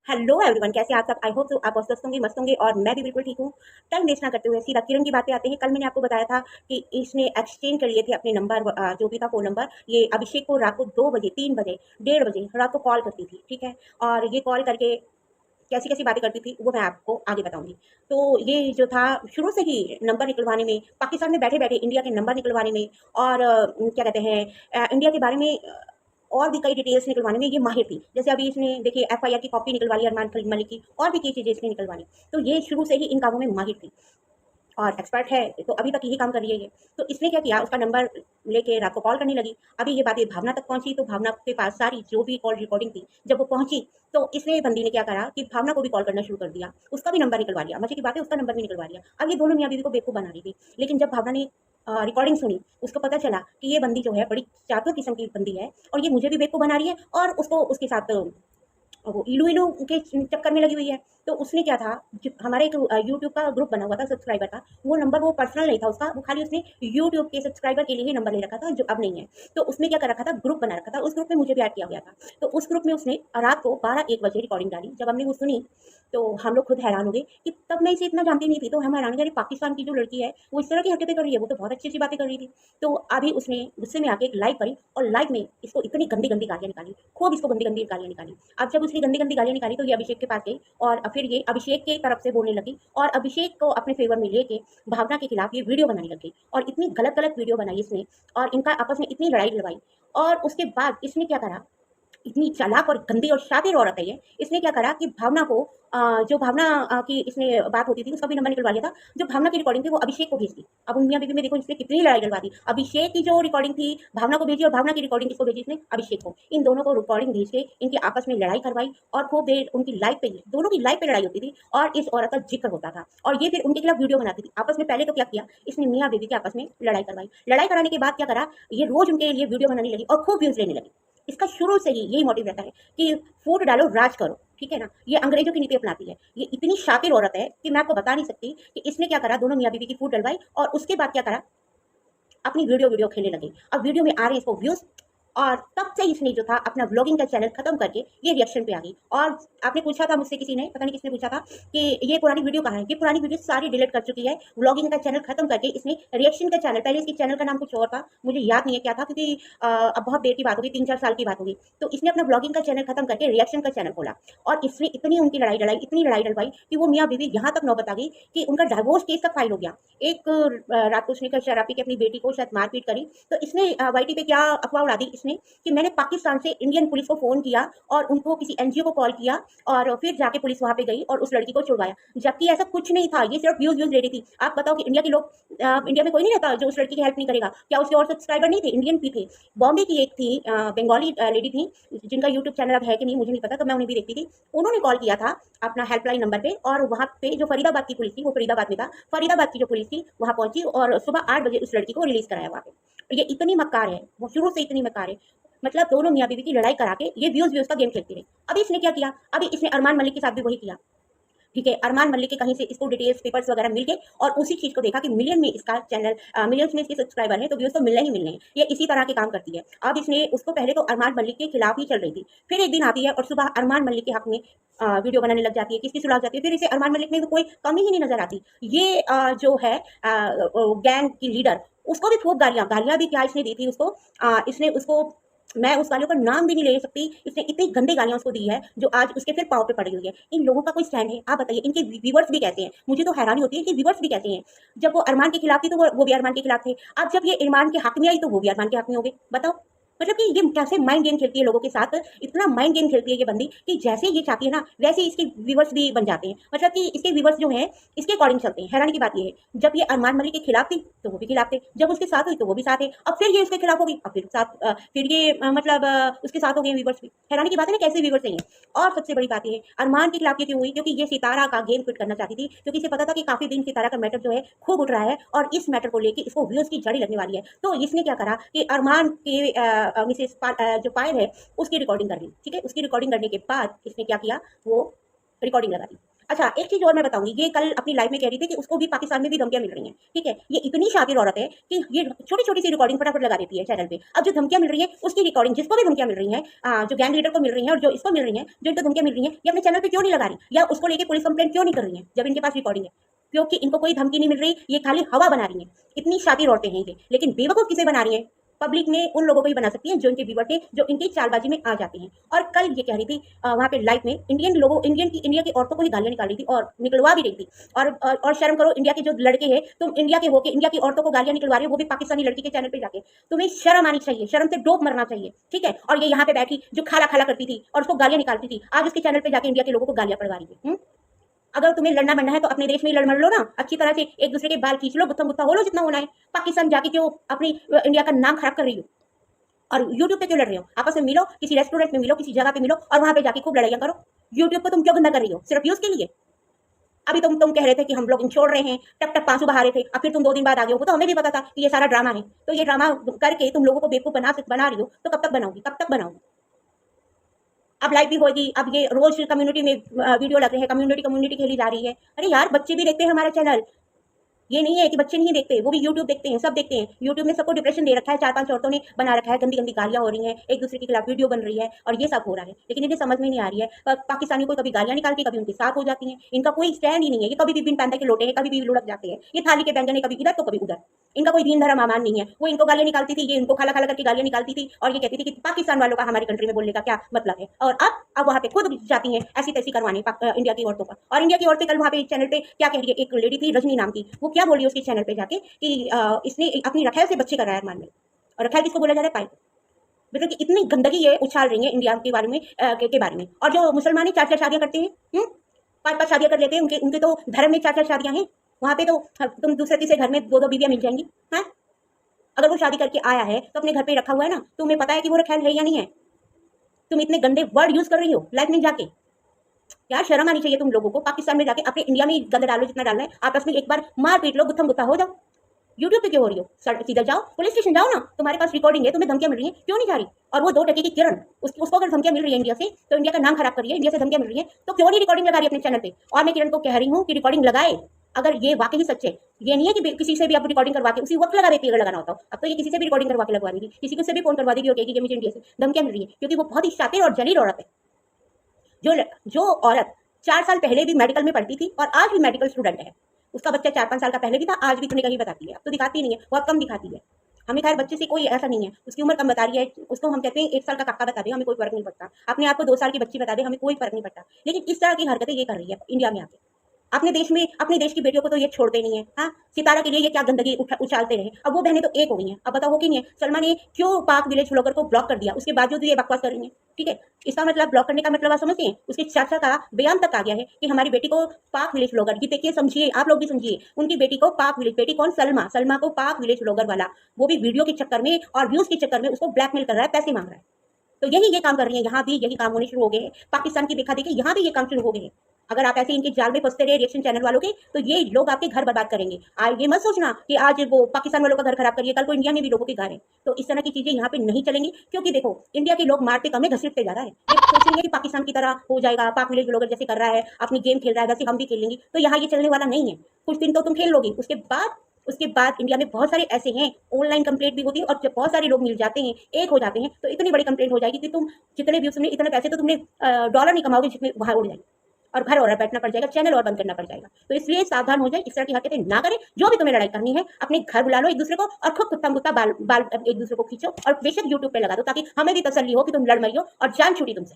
Hello everyone, कैसे आप सब? आई होप तो आप बहुत स्वस्थ होंगे, मस्त होंगे और मैं भी बिल्कुल ठीक हूँ। टाइम वेस्ट ना करते हुए सीधा किरण की बातें आते हैं। कल मैंने आपको बताया था कि इसने एक्सचेंज कर लिए थे अपने नंबर, जो भी था फ़ोन नंबर। ये अभिषेक को रात को 2 बजे, 3 बजे, 1:30 बजे रात को कॉल करती थी, ठीक है? और ये कॉल करके कैसी-कैसी बातें करती थी, वो मैं आपको आगे बताऊँगी। तो ये जो था, शुरू से ही नंबर निकलवाने में, पाकिस्तान में बैठे-बैठे इंडिया के नंबर निकलवाने में और क्या कहते हैं, इंडिया के बारे में और भी कई डिटेल्स निकलवाने में ये माहिर थी। जैसे अभी इसने देखिए एफआईआर की कॉपी निकलवा ली अरमान मलिक की, और भी कई चीज़ें इसने निकलवानी। तो ये शुरू से ही इन कामों में माहिर थी और एक्सपर्ट है, तो अभी तक यही काम कर रही है ये। तो इसने क्या किया, उसका नंबर लेके रात को कॉल करने लगी। अभी ये बातें भावना तक पहुँची, तो भावना के पास सारी जो भी कॉल रिकॉर्डिंग थी, जब वो पहुँची, तो इसने बंदी ने क्या करा कि भावना को भी कॉल करना शुरू कर दिया। उसका भी नंबर निकलवा लिया, मज़े की बात है, उसका नंबर भी निकलवा लिया। अब ये दोनों मियाँ-बीवी को बेवकूफ़ बना रही थी। लेकिन जब भावना ने रिकॉर्डिंग सुनी, उसको पता चला कि ये बंदी जो है बड़ी चातुर किस्म की बंदी है और ये मुझे भी बेवकूफ़ बना रही है और उसको उसके साथ वो इलू-इलू के चक्कर में लगी हुई है। तो उसने क्या था, ज हमारा एक यूट्यूब का ग्रुप बना हुआ था सब्सक्राइबर का, वो नंबर वो पर्सनल नहीं था उसका, वो खाली उसने यूट्यूब के सब्सक्राइबर के लिए ही नंबर ले रखा था, जो अब नहीं है। तो उसने क्या कर रखा था, ग्रुप बना रखा था, उस ग्रुप में मुझे भी ऐड किया गया था। तो उस ग्रुप में उसने रात को 12-1 बजे रिकॉर्डिंग डाली। जब हमने वो सुनी, तो हम लोग खुद हैरान हो गए कि तब मैं इसे इतना जानती नहीं थी, तो हम हैरान हो गए, अरे पाकिस्तान की जो लड़की है, वो इस तरह की हरकतें कर रही है, वो तो बहुत अच्छी-अच्छी बातें कर रही थी। तो अभी उसने गुस्से में आके एक लाइव करी और लाइव में इसको इतनी गंदी-गंदी गालियाँ निकाली, खूब इसको गंदी-गंदी गालियाँ निकाली। अब जब उसने गंदी-गंदी गालियाँ निकाली, तो ये अभिषेक के पास गई और फिर ये अभिषेक के तरफ से बोलने लगी और अभिषेक को अपने फ़ेवर में लेके भावना के खिलाफ ये वीडियो बनाने लग गई और इतनी गलत-गलत वीडियो बनाई इसने और इनका आपस में इतनी लड़ाई डलवाई। और उसके बाद इसने क्या करा, इतनी चालाक और गंदी और शातिर औरत है ये। इसने क्या करा कि भावना को जो भावना की इसने बात होती थी, उसका भी नंबर निकलवा लिया था। जो भावना की रिकॉर्डिंग थी, वो अभिषेक को भेज दी। अब उन मियाँ-बीवी में देखो इसने कितनी लड़ाई डलवा दी। अभिषेक की जो रिकॉर्डिंग थी, भावना को भेजी और भावना की रिकॉर्डिंग किसको भेजी इसने? अभिषेक को। इन दोनों को रिकॉर्डिंग भेज के इनकी आपस में लड़ाई करवाई और खूब देर उनकी लाइव पे ही, दोनों की लाइव पे लड़ाई होती थी और इस औरत का ज़िक्र होता था और ये फिर उनके खिलाफ वीडियो बनाती थी। आपस में पहले तो क्या किया, इसने मियाँ-बीवी के आपस में लड़ाई करवाई। लड़ाई कराने के बाद क्या करा, ये रोज़ उनके लिए वीडियो बनाने लगी और खूब व्यूज़ लेने लगी। इसका शुरू से ही यही मोटिव रहता है कि फूट डालो, राज करो, ठीक है ना? ये अंग्रेजों की नीति अपनाती है। ये इतनी शातिर औरत है कि मैं आपको बता नहीं सकती कि इसने क्या करा, दोनों मियाँ-बीवी की फूट डलवाई और उसके बाद क्या करा, अपनी वीडियो वीडियो खेलने लगी। अब वीडियो में आ रहे इसको व्यूज़ और तब से इसने जो था अपना व्लॉगिंग का चैनल खत्म करके ये रिएक्शन पे आ गई। और आपने पूछा था मुझसे, किसी ने, पता नहीं किसने पूछा था कि ये पुरानी वीडियो कहाँ है? ये पुरानी वीडियो सारी डिलीट कर चुकी है। व्लॉगिंग का चैनल खत्म करके इसने रिएक्शन का चैनल, पहले इसके चैनल का नाम कुछ और था, मुझे याद नहीं है क्या था, क्योंकि अब बहुत देर की बात होगी, 3-4 साल की बात होगी। तो इसने अपना व्लॉगिंग का चैनल खत्म करके रिएक्शन का चैनल खोला और इसने इतनी उनकी लड़ाई लड़ाई, इतनी लड़ाई डलवाई कि वो मियाँ-बीवी यहाँ तक नौबत आ गई कि उनका डिवोर्स केस तक फाइल हो गया। एक रात को उसने शराब पी के अपनी बेटी को शायद मारपीट करी, तो इसने वाईटी पे क्या अफ़वाह उड़ा दी इसने कि मैंने पाकिस्तान से इंडियन पुलिस को फ़ोन किया और उनको किसी एनजीओ को कॉल किया और फिर जाके पुलिस वहाँ पे गई और उस लड़की को छुड़वाया। जबकि ऐसा कुछ नहीं था, ये सिर्फ़ व्यूज़ ले रही थी। आप बताओ कि इंडिया के लोग, इंडिया में कोई नहीं रहता जो उस लड़की की हेल्प नहीं करेगा। क्या उसके और सब्सक्राइबर नहीं थे? इंडियन भी थे। बॉम्बे की एक थी, बंगाली लेडी थी, जिनका यूट्यूब चैनल अब है कि नहीं मुझे नहीं पता, तब मैं उन्हें भी देखती थी। उन्होंने कॉल किया था अपना हेल्पलाइन नंबर पे और वहाँ पे जो फरीदाबाद की पुलिस थी, वो फरीदाबाद में था। फरीदाबाद की जो पुलिस थी वहाँ पहुंची और सुबह 8 बजे उस लड़की को रिलीज कराया वहाँ पे। ये इतनी मक्कार है, वो शुरू से इतनी मक्कार है। मतलब दोनों मियाँ बीवी की लड़ाई करा के ये व्यूज का गेम खेलती रही। अभी इसने क्या किया, अभी इसने अरमान मलिक के साथ भी वही किया, ठीक है? अरमान मलिक के कहीं से इसको डिटेल्स पेपर्स वगैरह मिल गए और उसी चीज़ को देखा कि मिलियन में इसका चैनल, मिलियंस में इसके सब्सक्राइबर हैं, तो व्यूज़ तो मिलने ही मिलने हैं। ये इसी तरह के काम करती है। अब इसने उसको, पहले तो अरमान मलिक के खिलाफ ही चल रही थी, फिर एक दिन आती है और सुबह अरमान मलिक के हक में वीडियो बनाने लग जाती है, किसकी सुलह जाती है, फिर इसे अरमान मलिक में भी कोई कमी ही नहीं नजर आती। ये जो है गैंग की लीडर, उसको भी खूब गालियां गालियां भी क्या इसने दी थी उसको, इसने उसको, मैं उस गालियों का नाम भी नहीं ले सकती, इसने इतनी गंदी गालियां उसको दी है जो आज उसके फिर पाँव पे पड़ी हुई है। इन लोगों का कोई स्टैंड है? आप बताइए। इनके व्यूअर्स भी कहते हैं, मुझे तो हैरानी होती है कि व्यूअर्स भी कहते हैं। जब वो अरमान के खिलाफ थी तो वो भी अरमान के खिलाफ थे, अब जब ये अरमान के हक में आई तो वो भी अरमान के हक में हो गए। बताओ, मतलब कि ये कैसे माइंड गेम खेलती है लोगों के साथ, इतना माइंड गेम खेलती है ये बंदी कि जैसे ये चाहती है ना वैसे ही इसके व्यूअर्स भी बन जाते हैं। मतलब कि इसके व्यूअर्स जो हैं इसके अकॉर्डिंग चलते हैं। हैरानी की बात ये है, जब ये अरमान मलिक के खिलाफ थी तो वो भी खिलाफ थे, जब उसके साथ हुई तो वो भी साथ है, अब फिर ये उसके खिलाफ हो गई, अब फिर साथ, फिर ये मतलब उसके साथ हो गए व्यूअर्स भी। हैरानी की बात है ना, कैसे व्यूअर्स हैं ये। और सबसे बड़ी बात ये है, अरमान के खिलाफ ये क्यों हुई, क्योंकि ये सितारा का गेम फिट करना चाहती थी, क्योंकि इसे पता था कि काफी दिन सितारा का मैटर जो है खूब उठ रहा है और इस मैटर को लेके इसको व्यूअर्स की जड़ी लगने वाली है। तो इसने क्या करा कि अरमान के मिसेस जो पायल है उसकी रिकॉर्डिंग कर ली, ठीक है? उसकी रिकॉर्डिंग करने के बाद इसने क्या किया, वो रिकॉर्डिंग लगा दी। अच्छा, एक चीज़ और मैं बताऊँगी, ये कल अपनी लाइव में कह रही थी कि उसको भी पाकिस्तान में भी धमकियाँ मिल रही हैं, ठीक है? ये इतनी शातिर औरत है कि ये छोटी-छोटी सी रिकॉर्डिंग फटाफट लगा देती है चैनल पे। अब जो धमकियाँ मिल रही हैं, उसकी रिकॉर्डिंग जिसको भी धमकियाँ मिल रही हैं, जो गैंग लीडर को मिल रही हैं और जो इसको मिल रही हैं, जो इनको धमकियाँ मिल रही हैं, ये अपने चैनल पे क्यों नहीं लगा रही? या उसको लेके पुलिस कंप्लेंट क्यों नहीं कर रही हैं, जब इनके पास रिकॉर्डिंग है? क्योंकि इनको कोई धमकी नहीं मिल रही, ये खाली हवा बना रही हैं। इतनी शातिर औरतें हैं ये, लेकिन बेवकूफ़ किसे बना रही हैं? पब्लिक में उन लोगों को ही बना सकती हैं जो इनके व्यूअर थे, जो इनकी चालबाजी में आ जाते हैं। और कल ये कह रही थी वहाँ पे लाइव में इंडिया की औरतों को ही गालियाँ निकाल रही थी और निकलवा भी रही थी। और शर्म करो, इंडिया के जो लड़के हैं, तुम इंडिया के होके इंडिया की औरतों को गालियाँ निकलवा रहे हो, वो भी पाकिस्तानी लड़की के चैनल पे जाके। तुम्हें शर्म आनी चाहिए, शर्म से डोब मरना चाहिए, ठीक है? और ये यहाँ पे बैठी जो खाला खाला करती थी और उसको गालियाँ निकालती थी, आज उसके चैनल पे जाके इंडिया के लोगों को गालियाँ पड़वा रही है। अगर तुम्हें लड़ना बनना है तो अपने देश में ही लड़ मर लो ना, अच्छी तरह से एक दूसरे के बाल खींच लो, गुत्था गुत्था हो लो जितना होना है। पाकिस्तान जाके क्यों अपनी इंडिया का नाम खराब कर रही हो? और यूट्यूब पे क्यों लड़ रहे हो? आपस में मिलो, किसी रेस्टोरेंट में मिलो, किसी जगह पे मिलो और वहां पे जाके खूब लड़ाइयां करो। यूट्यूब को तुम क्यों गंदा कर रही हो? सिर्फ व्यूज के लिए? अभी तुम कह रहे थे कि हम लोग छोड़ रहे हैं, टप टप आंसू बहा रहे थे, अब फिर तुम 2 दिन बाद आ गए हो। वो तो हमें भी पता था कि ये सारा ड्रामा है। तो ये ड्रामा करके तुम लोगों को बेवकूफ बना रही हो, तो कब तक बनाओगी, कब तक बनाओगी? अब लाइव भी होगी, अब ये रोज कम्युनिटी में वीडियो लग रहे हैं, कम्युनिटी खेली जा रही है। अरे यार, बच्चे भी देखते हैं हमारा चैनल। ये नहीं है कि बच्चे नहीं देखते, वो भी यूट्यूब देखते हैं, सब देखते हैं। यूट्यूब में सबको डिप्रेशन दे रखा है, 4-5 औरतों ने बना रखा है, गंदी गंदी गालियां हो रही हैं, एक दूसरे के खिलाफ वीडियो बन रही है और ये सब हो रहा है। लेकिन इन्हें समझ में नहीं आ रही है, पाकिस्तानियों को कभी गालियां निकालती, कभी उनके साथ हो जाती हैं। इनका कोई स्टैंड ही नहीं है, ये कभी भी बिन पैंदा के लोटे हैं, कभी भी लुढ़क जाते हैं। ये थाली के बैंगन है, कभी इधर तो कभी उधर। इनका कोई दीन धर्म अमान नहीं है। वो इनको गालियां निकालती थी, ये इनको खाला खाला करके गालियां निकालती थी और ये कहती थी कि पाकिस्तान वालों का हमारी कंट्री में बोलने का क्या मतलब है। और अब वहां पे खुद जाती हैं ऐसी तैसी करवाने इंडिया की औरतों का। और इंडिया की औरतें कल वहां पे चैनल पे क्या कह रही है, एक लेडी थी रजनी नाम की, वो क्या बोल रही है उसके चैनल पे जाके कि इसने अपनी रखैल से बच्चे कराया अरमान में। और रखैल किसको बोला जा रहा है? पायल। मतलब कि इतनी गंदगी ये उछाल रही है इंडिया के बारे में, के बारे में। और जो मुसलमान 4-4 शादियां करते हैं, 5-5 शादियां कर लेते हैं, उनके तो धर्म में 4-4 शादियां हैं। वहां पे तो तुम दूसरे तीसरे घर में 2-2 बीवियां मिल जाएंगी। हाँ, अगर वो शादी करके आया है तो अपने घर पे रखा हुआ है ना, तुम्हें पता है कि वो रखैल है या नहीं है? तुम इतने गंदे वर्ड यूज कर रही हो लाइफ में जाके। यार, शर्म आनी चाहिए तुम लोगों को। पाकिस्तान में जाके अपने इंडिया में गंद डालो जितना डालना है, आपस में एक बार मार पीट लो, गुत्थम गुत्था हो जाओ। यूट्यूब पे क्यों हो रही हो? सीधा जाओ पुलिस स्टेशन जाओ ना, तुम्हारे पास रिकॉर्डिंग है, तुम्हें धमकियां मिल रही हैं, क्यों नहीं जा रही? और वो 2 टके की किरण, उसको अगर धमकियां मिल रही है इंडिया से, तो इंडिया का नाम खराब कर रही है, इंडिया से धमकियां मिल रही है, तो क्यों नहीं रिकॉर्डिंग लगा रही अपने चैनल पे? और मैं किरण को कह रही हूँ कि रिकॉर्डिंग लगाए, अगर ये वाकई ही सच है। ये नहीं है कि किसी से भी आप रिकॉर्डिंग करवा के उसी वक्त लगा देती है, अगर लगाना होता। अब तो ये किसी से भी रिकॉर्डिंग करवा के लगवा देगी, किसी से भी फोन करवा देगी और कहेगी कि मुझे इंडिया से धमकियां मिल रही है, क्योंकि वो बहुत ही शातिर और जलील औरत है। जो औरत 4 साल पहले भी मेडिकल में पढ़ती थी और आज भी मेडिकल स्टूडेंट है, उसका बच्चा 4-5 साल का पहले भी था, आज भी तुम्हें कहीं बताती है? अब तो दिखाती नहीं है, बहुत कम दिखाती है। हमें खैर बच्चे से कोई ऐसा नहीं है, उसकी उम्र कम बता रही है, उसको हम कहते हैं 1 साल का काका बता दे, हमें कोई फर्क नहीं पड़ता। अपने आप को 2 साल की बच्ची बता दे, हमें कोई फर्क नहीं पड़ता। लेकिन इस तरह की हरकतें ये कर रही है इंडिया में आके। अपने देश में अपने देश की बेटियों को तो ये छोड़ते नहीं है। हाँ, सितारा के लिए ये क्या गंदगी उछालते रहे। अब वो बहनें तो एक हो गई हैं, अब बताओ हो कि नहीं है? सलमा ने क्यों पाक विलेज ब्लॉगर को ब्लॉक कर दिया, उसके बावजूद ये बकवास कर रही है, ठीक है? इसका मतलब ब्लॉक करने का मतलब आप समझते हैं? उसके चाचा का बयान तक आ गया है कि हमारी बेटी को पाक विलेज ब्लॉगर, ये देखिए, समझिए, आप लोग भी समझिए, उनकी बेटी को पाक विलेज, बेटी कौन? सलमा को पाक विलेज ब्लॉगर वाला, वो भी वीडियो के चक्कर में और व्यूज के चक्कर में उसको ब्लैकमेल कर रहा है, पैसे मांग रहा है। तो यही ये काम कर रही है, यहाँ भी यही काम होने शुरू हो गए हैं। पाकिस्तान की देखा देखी यहाँ भी ये काम शुरू हो गए हैं। अगर आप ऐसे इनके जाल में फंसते रहे रिएक्शन चैनल वालों के, तो ये लोग आपके घर बर्बाद करेंगे। ये मत सोचना कि आज वो पाकिस्तान वालों का घर खराब करिए, कल को इंडिया में भी लोगों के घर है। तो इस तरह की चीजें यहाँ पे नहीं चलेंगी, क्योंकि देखो, इंडिया के लोग मारते कम है, घसीटते ज्यादा है। ये सोचेंगे कि पाकिस्तान की तरह हो जाएगा, पाक विलेज ब्लॉगर जैसे कर रहा है, अपनी गेम खेल रहा है, वैसे हम भी खेल लेंगे। तो यहाँ ये चलने वाला नहीं है। कुछ दिन तो तुम खेल लोगी, उसके बाद इंडिया में बहुत सारे ऐसे हैं, ऑनलाइन कंप्लेंट भी होती है, और जब बहुत सारे लोग मिल जाते हैं, एक हो जाते हैं, तो इतनी बड़ी कंप्लेंट हो जाएगी कि तुम जितने व्यूज में इतने पैसे तो तुमने डॉलर नहीं कमाओगे जितने वहां उड़ जाएंगे, और घर और बैठना पड़ जाएगा, चैनल और बंद करना पड़ जाएगा। तो इसलिए सावधान हो जाए, इस तरह की हरकतें ना करें। जो भी तुम्हें लड़ाई करनी है, अपने घर बुला लो एक दूसरे को और खूब कुत्ता मुत्ता बाल बाल एक दूसरे को खींचो और बेशक यूट्यूब पे लगा दो, ताकि हमें भी तसल्ली हो कि तुम लड़ मरी हो और जान छूटी तुमसे।